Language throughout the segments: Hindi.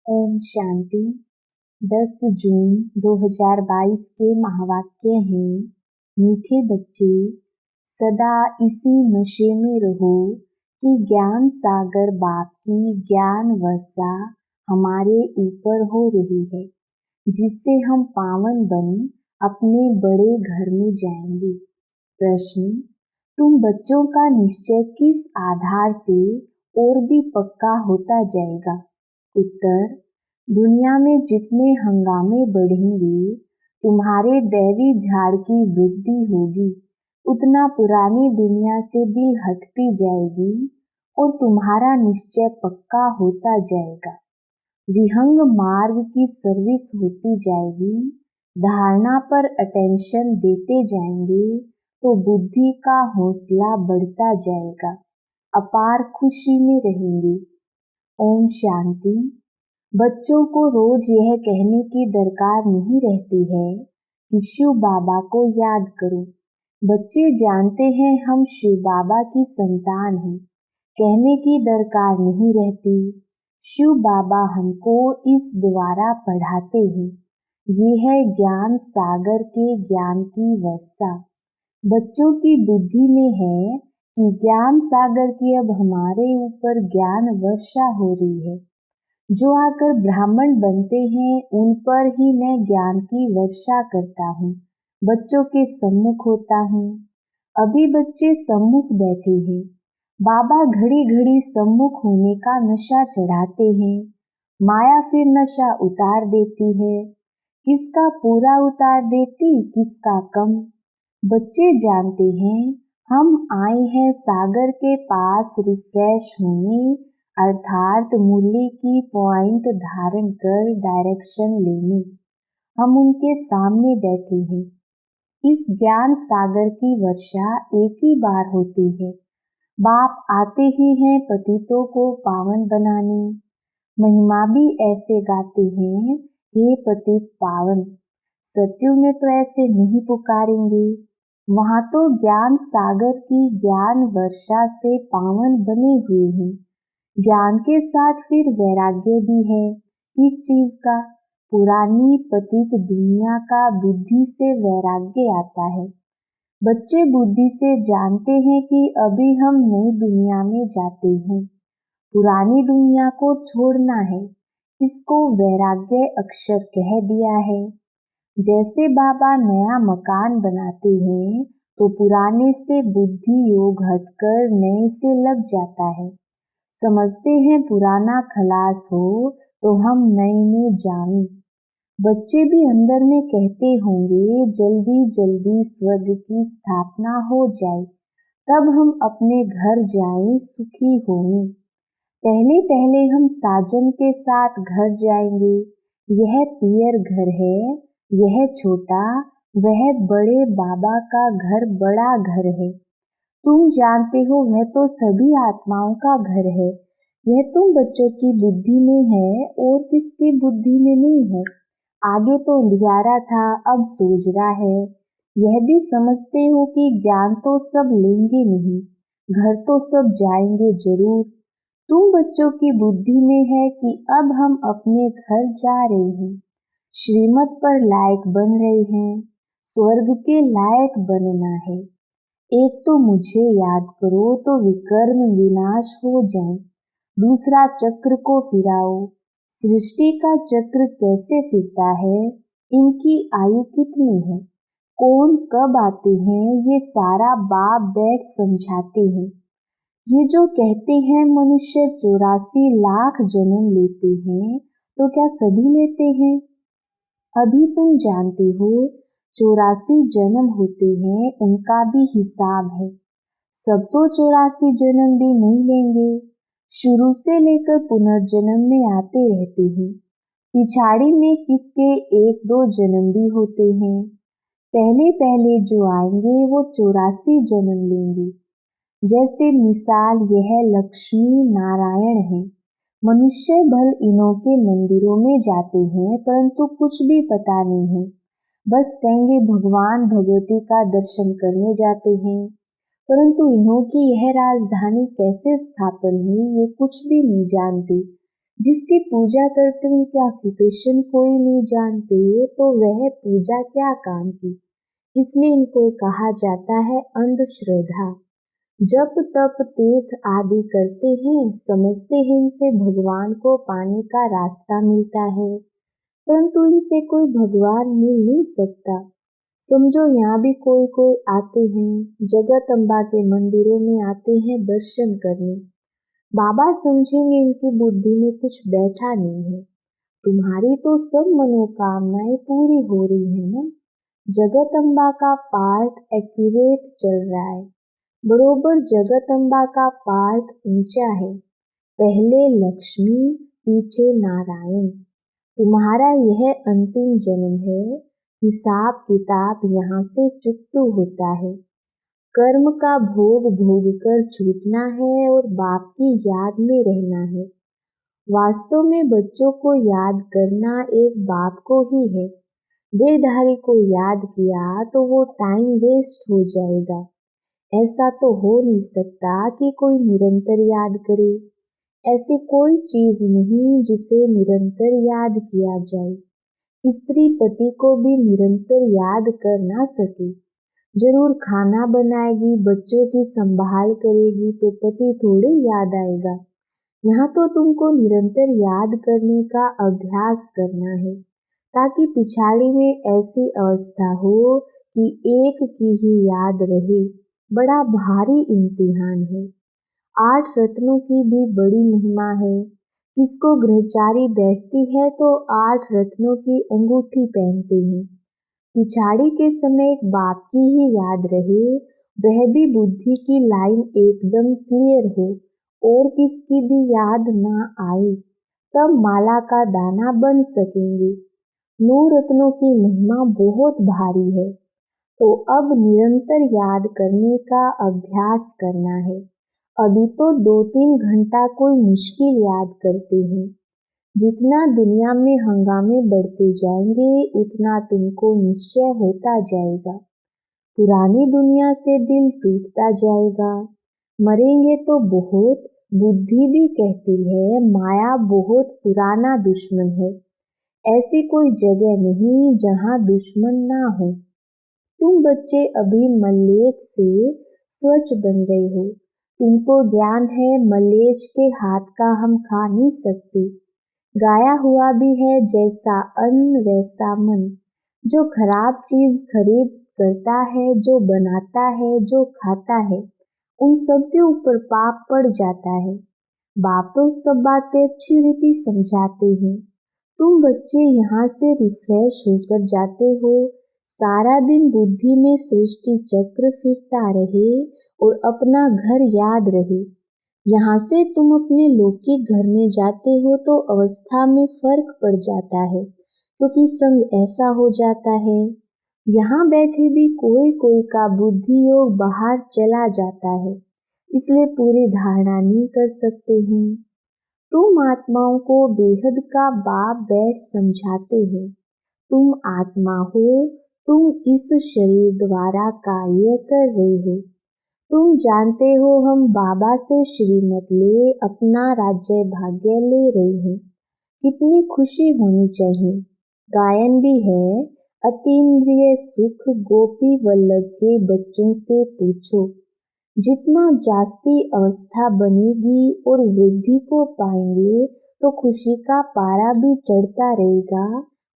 ओम शांति। 10 जून 2022 के महावाक्य हैं, मीठे बच्चे सदा इसी नशे में रहो कि ज्ञान सागर बाप की ज्ञान वर्षा हमारे ऊपर हो रही है, जिससे हम पावन बन अपने बड़े घर में जाएंगे। प्रश्न: तुम बच्चों का निश्चय किस आधार से और भी पक्का होता जाएगा? उत्तर: दुनिया में जितने हंगामे बढ़ेंगे, तुम्हारे दैवी झाड़ की वृद्धि होगी, उतना पुरानी दुनिया से दिल हटती जाएगी और तुम्हारा निश्चय पक्का होता जाएगा। विहंग मार्ग की सर्विस होती जाएगी, धारणा पर अटेंशन देते जाएंगे तो बुद्धि का हौसला बढ़ता जाएगा, अपार खुशी में रहेंगे। ओम शांति। बच्चों को रोज यह कहने की दरकार नहीं रहती है कि शिव बाबा को याद करो। बच्चे जानते हैं हम शिव बाबा की संतान हैं, कहने की दरकार नहीं रहती। शिव बाबा हमको इस द्वारा पढ़ाते हैं। ये है ज्ञान सागर के ज्ञान की वर्षा। बच्चों की बुद्धि में है कि ज्ञान सागर की अब हमारे ऊपर ज्ञान वर्षा हो रही है। जो आकर ब्राह्मण बनते हैं उन पर ही मैं ज्ञान की वर्षा करता हूँ, बच्चों के सम्मुख होता हूँ। अभी बच्चे सम्मुख बैठे हैं, बाबा घड़ी घड़ी सम्मुख होने का नशा चढ़ाते हैं। माया फिर नशा उतार देती है, किसका पूरा उतार देती, किसका कम। बच्चे जानते हैं हम आए हैं सागर के पास रिफ्रेश होने, अर्थात मुरली की पॉइंट धारण कर डायरेक्शन लेने। हम उनके सामने बैठे हैं। इस ज्ञान सागर की वर्षा एक ही बार होती है। बाप आते ही हैं पतितों को पावन बनाने। महिमा भी ऐसे गाते हैं, हे पतित पावन। सत्युग में तो ऐसे नहीं पुकारेंगे, वहाँ तो ज्ञान सागर की ज्ञान वर्षा से पावन बने हुए हैं। ज्ञान के साथ फिर वैराग्य भी है। किस चीज का? पुरानी पतित दुनिया का बुद्धि से वैराग्य आता है। बच्चे बुद्धि से जानते हैं कि अभी हम नई दुनिया में जाते हैं, पुरानी दुनिया को छोड़ना है। इसको वैराग्य अक्षर कह दिया है। जैसे बाबा नया मकान बनाते हैं तो पुराने से बुद्धि योग हटकर नए से लग जाता है। समझते हैं पुराना खलास हो तो हम नए में जाएं। बच्चे भी अंदर में कहते होंगे जल्दी जल्दी स्वर्ग की स्थापना हो जाए, तब हम अपने घर जाएं, सुखी हों। पहले पहले हम साजन के साथ घर जाएंगे। यह पियर घर है, यह छोटा, वह बड़े बाबा का घर बड़ा घर है। तुम जानते हो वह तो सभी आत्माओं का घर है। यह तुम बच्चों की बुद्धि में है और किसकी बुद्धि में नहीं है। आगे तो अंधियारा था, अब सूझरा है। यह भी समझते हो कि ज्ञान तो सब लेंगे नहीं, घर तो सब जाएंगे जरूर। तुम बच्चों की बुद्धि में है कि अब हम अपने घर जा रहे हैं, श्रीमत पर लायक बन रहे हैं, स्वर्ग के लायक बनना है। एक तो मुझे याद करो तो विकर्म विनाश हो जाए, दूसरा चक्र को फिराओ। सृष्टि का चक्र कैसे फिरता है, इनकी आयु कितनी है, कौन कब आते हैं, ये सारा बाप बैठ समझाते हैं। ये जो कहते हैं मनुष्य 84 लाख जन्म लेते हैं, तो क्या सभी लेते हैं? अभी तुम जानते हो 84 जन्म होते हैं, उनका भी हिसाब है। सब तो 84 जन्म भी नहीं लेंगे, शुरू से लेकर पुनर्जन्म में आते रहते हैं। पिछाड़ी में किसके 1-2 जन्म भी होते हैं। पहले पहले जो आएंगे वो 84 जन्म लेंगे। जैसे मिसाल यह लक्ष्मी नारायण है। मनुष्य भल इन्हों के मंदिरों में जाते हैं, परंतु कुछ भी पता नहीं है। बस कहेंगे भगवान भगवती का दर्शन करने जाते हैं, परंतु इन्हों की यह राजधानी कैसे स्थापन हुई ये कुछ भी नहीं जानते। जिसकी पूजा करते उनके ऑक्यूपेशन कोई नहीं जानते तो वह पूजा क्या काम की। इसलिए इनको कहा जाता है अंधश्रद्धा। जप तप तीर्थ आदि करते हैं, समझते हैं इनसे भगवान को पाने का रास्ता मिलता है, परंतु इनसे कोई भगवान मिल नहीं सकता। समझो यहाँ भी कोई कोई आते हैं, जगदम्बा के मंदिरों में आते हैं दर्शन करने। बाबा समझेंगे इनकी बुद्धि में कुछ बैठा नहीं है। तुम्हारी तो सब मनोकामनाएं पूरी हो रही है ना। जगदम्बा का पाठ एक्यूरेट चल रहा है। बरोबर जगदम्बा का पाठ ऊंचा है। पहले लक्ष्मी, पीछे नारायण। तुम्हारा यह अंतिम जन्म है। हिसाब किताब यहाँ से चुकता होता है। कर्म का भोग भोग कर छूटना है और बाप की याद में रहना है। वास्तव में बच्चों को याद करना एक बाप को ही है। देहधारी को याद किया तो वो टाइम वेस्ट हो जाएगा। ऐसा तो हो नहीं सकता कि कोई निरंतर याद करे। ऐसी कोई चीज नहीं जिसे निरंतर याद किया जाए। स्त्री पति को भी निरंतर याद कर ना सके। जरूर खाना बनाएगी, बच्चों की संभाल करेगी तो पति थोड़े याद आएगा। यहाँ तो तुमको निरंतर याद करने का अभ्यास करना है, ताकि पिछाड़ी में ऐसी अवस्था हो कि एक की ही याद रहे। बड़ा भारी इम्तिहान है। 8 रत्नों की भी बड़ी महिमा है। किसको ग्रहचारी बैठती है तो 8 रत्नों की अंगूठी पहनते हैं। पिछाड़ी के समय एक बाप की ही याद रहे, वह भी बुद्धि की लाइन एकदम क्लियर हो और किसकी भी याद ना आए, तब माला का दाना बन सकेंगे। 9 रत्नों की महिमा बहुत भारी है। तो अब निरंतर याद करने का अभ्यास करना है। अभी तो 2-3 घंटा कोई मुश्किल याद करते हैं। जितना दुनिया में हंगामे बढ़ते जाएंगे उतना तुमको निश्चय होता जाएगा। पुरानी दुनिया से दिल टूटता जाएगा। मरेंगे तो बहुत। बुद्धि भी कहती है माया बहुत पुराना दुश्मन है। ऐसी कोई जगह नहीं जहाँ दुश्मन ना हो। तुम बच्चे अभी मलेच्छ से स्वच्छ बन रहे हो। तुमको ज्ञान है मलेच्छ के हाथ का हम खा नहीं सकते। गाया हुआ भी है जैसा अन्न वैसा मन। जो खराब चीज खरीद करता है, जो बनाता है, जो खाता है, उन सब के ऊपर पाप पड़ जाता है। बाप तो सब बातें अच्छी रीति समझाते हैं। तुम बच्चे यहाँ से रिफ्रेश होकर जाते हो। सारा दिन बुद्धि में सृष्टि चक्र फिरता रहे और अपना घर याद रहे। यहाँ से तुम अपने लौकिक घर में जाते हो तो अवस्था में फर्क पड़ जाता है, क्योंकि संग ऐसा हो जाता है। यहाँ बैठे भी कोई कोई का बुद्धि योग बाहर चला जाता है, इसलिए पूरी धारणा नहीं कर सकते हैं। तुम आत्माओं को बेहद का बाप बैठ समझाते हैं। तुम आत्मा हो, तुम इस शरीर द्वारा कार्य कर रहे हो। तुम जानते हो हम बाबा से श्रीमत ले अपना राज्य भाग्य ले रहे हैं। कितनी खुशी होनी चाहिए। गायन भी है, अतीन्द्रिय सुख गोपी वल्लभ के बच्चों से पूछो। जितना जास्ती अवस्था बनेगी और वृद्धि को पाएंगे तो खुशी का पारा भी चढ़ता रहेगा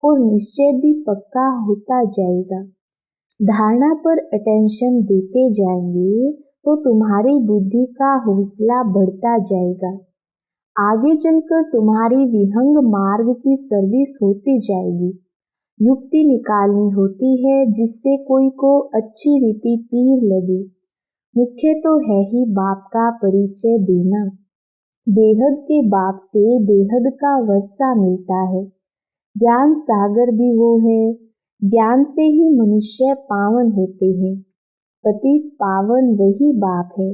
और निश्चय भी पक्का होता जाएगा। धारणा पर अटेंशन देते जाएंगे तो तुम्हारी बुद्धि का हौसला बढ़ता जाएगा। आगे चलकर तुम्हारी विहंग मार्ग की सर्विस होती जाएगी। युक्ति निकालनी होती है जिससे कोई को अच्छी रीति तीर लगे। मुख्य तो है ही बाप का परिचय देना। बेहद के बाप से बेहद का वर्षा मिलता है। ज्ञान सागर भी वो है। ज्ञान से ही मनुष्य पावन होते हैं। पतित पावन वही बाप है।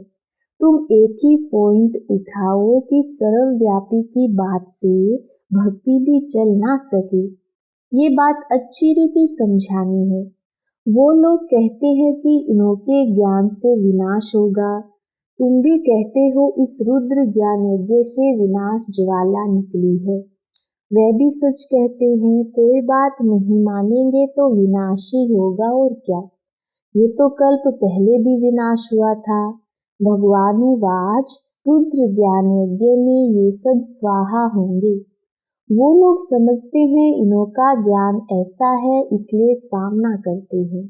तुम एक ही पॉइंट उठाओ कि सर्वव्यापी की बात से भक्ति भी चल ना सके। ये बात अच्छी रीति समझानी है। वो लोग कहते हैं कि इनके ज्ञान से विनाश होगा। तुम भी कहते हो इस रुद्र ज्ञान यज्ञ से विनाश ज्वाला निकली है। वह भी सच कहते हैं, कोई बात नहीं मानेंगे तो विनाश ही होगा और क्या। ये तो कल्प पहले भी विनाश हुआ था। भगवानुवाच रुद्र ज्ञान यज्ञ में ये सब स्वाहा होंगे। वो लोग समझते हैं इनका ज्ञान ऐसा है इसलिए सामना करते हैं।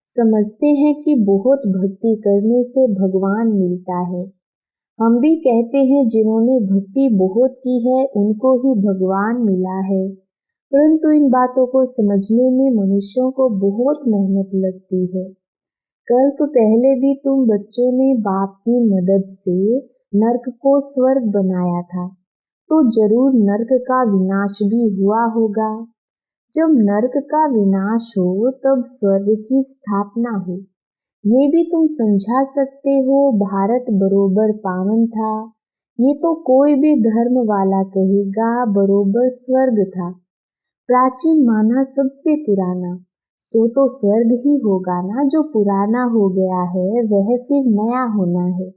समझते हैं कि बहुत भक्ति करने से भगवान मिलता है। हम भी कहते हैं जिन्होंने भक्ति बहुत की है उनको ही भगवान मिला है। परंतु इन बातों को समझने में मनुष्यों को बहुत मेहनत लगती है। कल्प पहले भी तुम बच्चों ने बाप की मदद से नरक को स्वर्ग बनाया था, तो जरूर नरक का विनाश भी हुआ होगा। जब नरक का विनाश हो तब स्वर्ग की स्थापना हो। ये भी तुम समझा सकते हो। भारत बरोबर पावन था, ये तो कोई भी धर्म वाला कहेगा। बरोबर स्वर्ग था, प्राचीन माना सबसे पुराना, सो तो स्वर्ग ही होगा ना। जो पुराना हो गया है वह फिर नया होना है।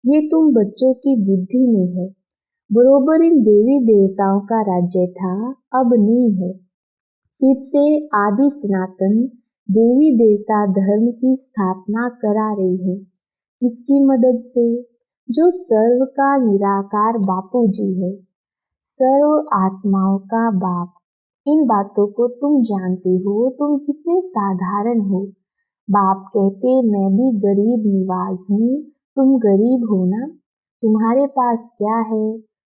ये तुम बच्चों की बुद्धि में है। बरोबर इन देवी देवताओं का राज्य था, अब नहीं है। फिर से आदि सनातन देवी देवता धर्म की स्थापना करा रही है। किसकी मदद से? जो सर्व का निराकार बापू जी है, सर्व आत्माओं का बाप। इन बातों को तुम जानते हो, तुम कितने साधारण हो। बाप कहते मैं भी गरीब निवाज हूँ, तुम गरीब हो ना। तुम्हारे पास क्या है?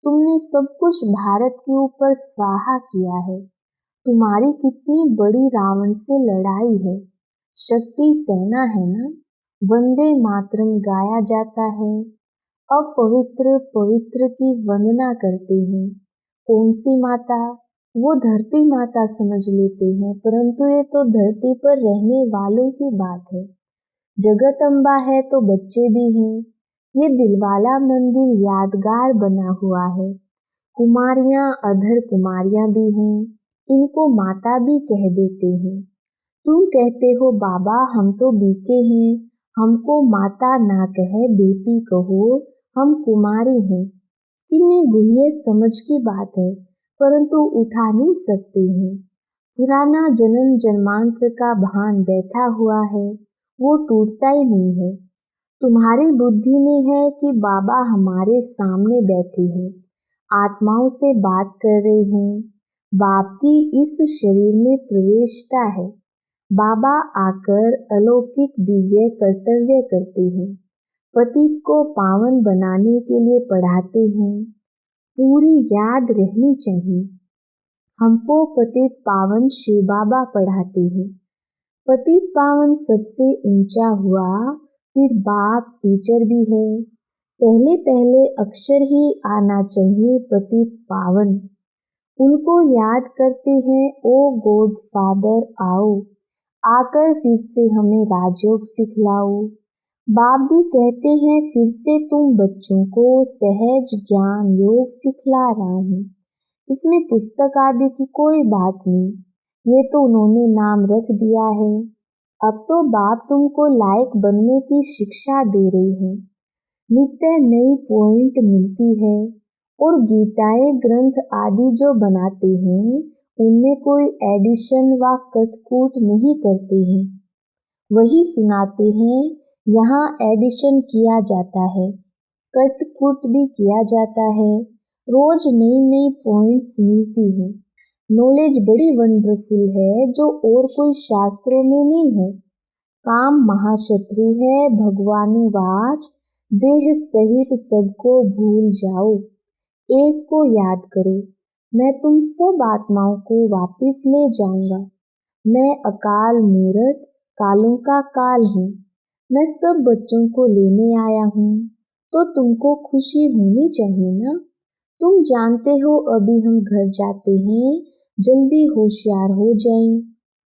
तुमने सब कुछ भारत के ऊपर स्वाहा किया है। तुम्हारी कितनी बड़ी रावण से लड़ाई है, शक्ति सेना है ना। वंदे मातरम गाया जाता है। अपवित्र पवित्र की वंदना करते हैं। कौन सी माता? वो धरती माता समझ लेते हैं, परंतु ये तो धरती पर रहने वालों की बात है। जगत अम्बा है तो बच्चे भी हैं। ये दिलवाला मंदिर यादगार बना हुआ है। कुमारियां अधर कुमारियां भी हैं, इनको माता भी कह देते हैं। तुम कहते हो बाबा हम तो बीके हैं, हमको माता ना कहे बेटी कहो, हम कुमारी हैं। कितनी गुह्य समझ की बात है, परंतु उठा नहीं सकते हैं। पुराना जन्म जन्मांतर का भान बैठा हुआ है, वो टूटता ही नहीं है। तुम्हारी बुद्धि में है कि बाबा हमारे सामने बैठे हैं, आत्माओं से बात कर रहे हैं। बाप की इस शरीर में प्रवेशता है। बाबा आकर अलौकिक दिव्य कर्तव्य करते हैं। पतित को पावन बनाने के लिए पढ़ाते हैं। पूरी याद रहनी चाहिए। हमको पतित पावन शिव बाबा पढ़ाते हैं। पतित पावन सबसे ऊंचा हुआ, फिर बाप टीचर भी है। पहले पहले अक्षर ही आना चाहिए पतित पावन। उनको याद करते हैं, ओ गॉड फादर आओ, आकर फिर से हमें राजयोग सिखलाओ। बाप भी कहते हैं फिर से तुम बच्चों को सहज ज्ञान योग सिखला रहा हूँ। इसमें पुस्तक आदि की कोई बात नहीं, ये तो उन्होंने नाम रख दिया है। अब तो बाप तुमको लायक बनने की शिक्षा दे रही है। नित्य नई पॉइंट मिलती है। और गीताएं ग्रंथ आदि जो बनाते हैं उनमें कोई एडिशन व कटकूट नहीं करते हैं, वही सुनाते हैं। यहाँ एडिशन किया जाता है, कटकूट भी किया जाता है। रोज नई नई पॉइंट्स मिलती है। नॉलेज बड़ी वंडरफुल है जो और कोई शास्त्रों में नहीं है। काम महाशत्रु है। भगवानुवाच देह सहित सबको भूल जाओ, एक को याद करो। मैं तुम सब आत्माओं को वापिस ले जाऊंगा। मैं अकाल मूर्त कालों का काल हूँ। मैं सब बच्चों को लेने आया हूँ, तो तुमको खुशी होनी चाहिए ना। तुम जानते हो अभी हम घर जाते हैं, जल्दी होशियार हो जाएं।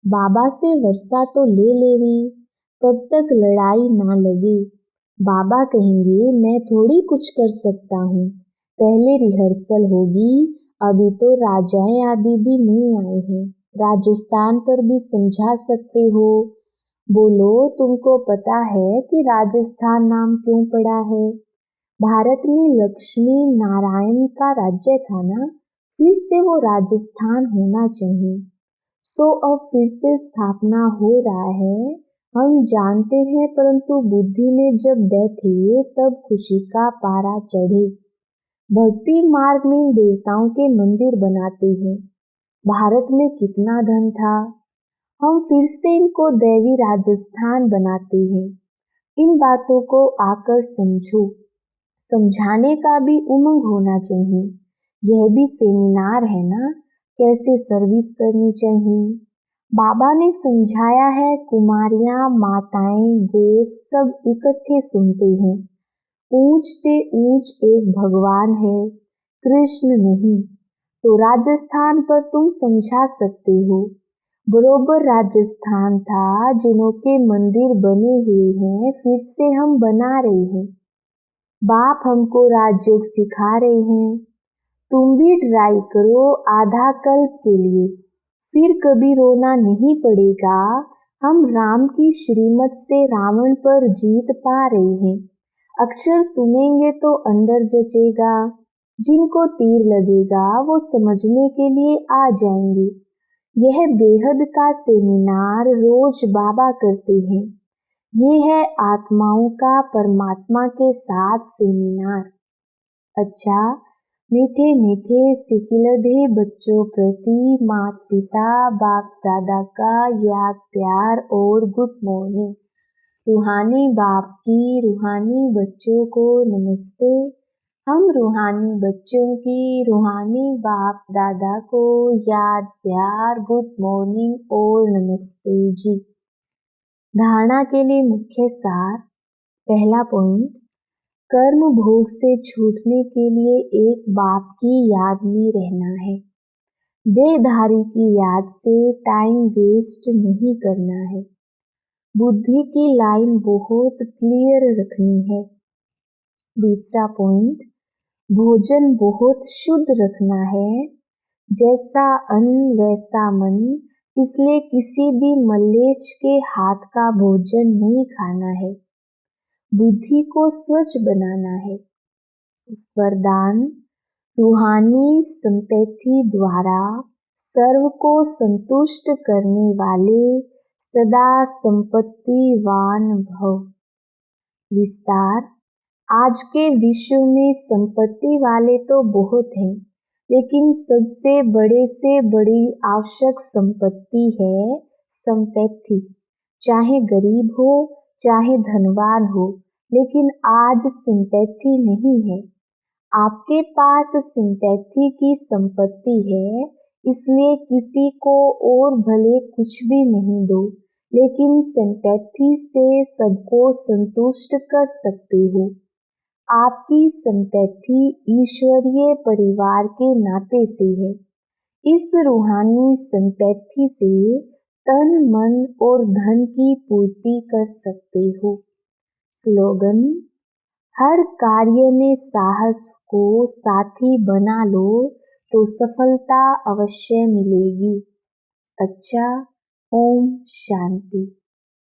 बाबा से वर्षा तो ले लेवें, तब तक लड़ाई ना लगे। बाबा कहेंगे मैं थोड़ी कुछ कर सकता हूँ, पहले रिहर्सल होगी। अभी तो राजाएं आदि भी नहीं आए हैं। राजस्थान पर भी समझा सकते हो। बोलो, तुमको पता है कि राजस्थान नाम क्यों पड़ा है? भारत में लक्ष्मी नारायण का राज्य था ना, फिर से वो राजस्थान होना चाहिए। सो अब फिर से स्थापना हो रहा है, हम जानते हैं, परंतु बुद्धि में जब बैठे तब खुशी का पारा चढ़े। भक्ति मार्ग में देवताओं के मंदिर बनाते हैं। भारत में कितना धन था, हम फिर से इनको दैवी राजस्थान बनाते हैं। इन बातों को आकर समझो। समझाने का भी उमंग होना चाहिए। यह भी सेमिनार है ना, कैसे सर्विस करनी चाहिए। बाबा ने समझाया है, कुमारियां, माताएं, गोप सब इकट्ठे सुनते हैं। ऊंच से ऊंच एक भगवान है, कृष्ण नहीं। तो राजस्थान पर तुम समझा सकते हो। बरोबर राजस्थान था, जिनों के मंदिर बने हुए हैं, फिर से हम बना रहे हैं। बाप हमको राजयोग सिखा रहे हैं। तुम भी ट्राई करो आधा कल्प के लिए, फिर कभी रोना नहीं पड़ेगा। हम राम की श्रीमत से रावण पर जीत पा रहे हैं। अक्षर सुनेंगे तो अंदर जचेगा। जिनको तीर लगेगा वो समझने के लिए आ जाएंगे। यह बेहद का सेमिनार रोज बाबा करते हैं। ये है आत्माओं का परमात्मा के साथ सेमिनार। अच्छा, मीठे मीठे सिकिलधे बच्चों प्रति माता पिता बाप दादा का याद प्यार और गुड मॉर्निंग। रूहानी बाप की रूहानी बच्चों को नमस्ते। हम रूहानी बच्चों की रूहानी बाप दादा को याद प्यार गुड मॉर्निंग और नमस्ते जी। धारणा के लिए मुख्य सार। पहला पॉइंट, कर्म भोग से छूटने के लिए एक बाप की याद में रहना है। देहधारी की याद से टाइम वेस्ट नहीं करना है। बुद्धि की लाइन बहुत क्लियर रखनी है। दूसरा पॉइंट, भोजन बहुत शुद्ध रखना है। जैसा अन्न वैसा मन, इसलिए किसी भी मलेच्छ के हाथ का भोजन नहीं खाना है। बुद्धि को स्वच्छ बनाना है। वरदान, रूहानी संपत्ति द्वारा सर्व को संतुष्ट करने वाले सदा संपत्तिवान भव। विस्तार, आज के विश्व में संपत्ति वाले तो बहुत हैं, लेकिन सबसे बड़े से बड़ी आवश्यक संपत्ति है संपत्ति। चाहे गरीब हो चाहे धनवान हो, लेकिन आज सिंपैथी नहीं है। आपके पास सिंपैथी की संपत्ति है, इसलिए किसी को और भले कुछ भी नहीं दो, लेकिन सिंपैथी से सबको संतुष्ट कर सकते हो। आपकी सिंपैथी ईश्वरीय परिवार के नाते से है। इस रूहानी सिंपैथी से तन मन और धन की पूर्ति कर सकते हो। स्लोगन, हर कार्य में साहस को साथी बना लो तो सफलता अवश्य मिलेगी। अच्छा, ओम शांति।